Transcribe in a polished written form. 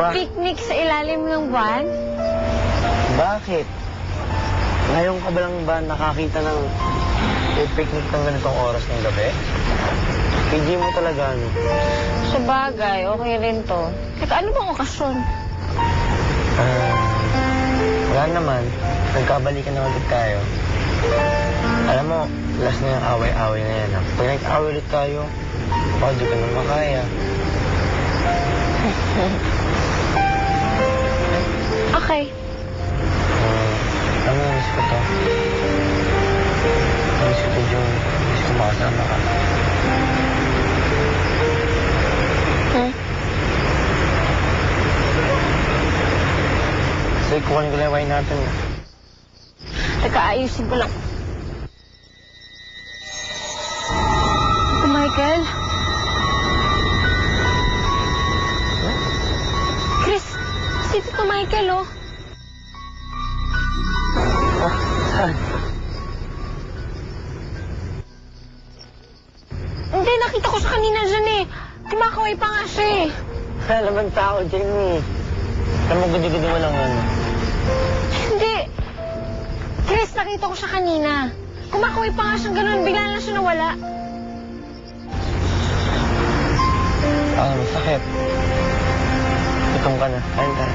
ba? Picnic sa ilalim ng buwan? Bakit? Ngayon ka ba lang ba nakakita ng may picnic ng ganitong oras ng gabi? PG mo talaga, ano? Sa bagay, okay rin to. Teka, ano bang okasyon? Wala naman. Nagkabalikan na ulit tayo. Alam mo, last na yung away-away na yan. Pag nag-away ulit tayo, baka di ka na makaya. Okay. Alam mo, miss ko to. Miss ko to, June. Miss ko makasama ka. Kasi kukunin ko lang yung wine natin. Teka, ayusin ko lang. Ito, Michael. Chris, si Tito Michael, oh. Oh, saan? Hindi, nakita ko siya kanina dyan, eh. Kumakaway pa nga siya, eh. Wala naman tao dyan, eh. Alam mo, gudi-gudi mo lang yan. Hindi. Chris, nakita ko siya kanina. Kumakaway pa nga siyang ganun. Bigla lang siya nawala. Masakit. Gutom ka na. Kain ka na.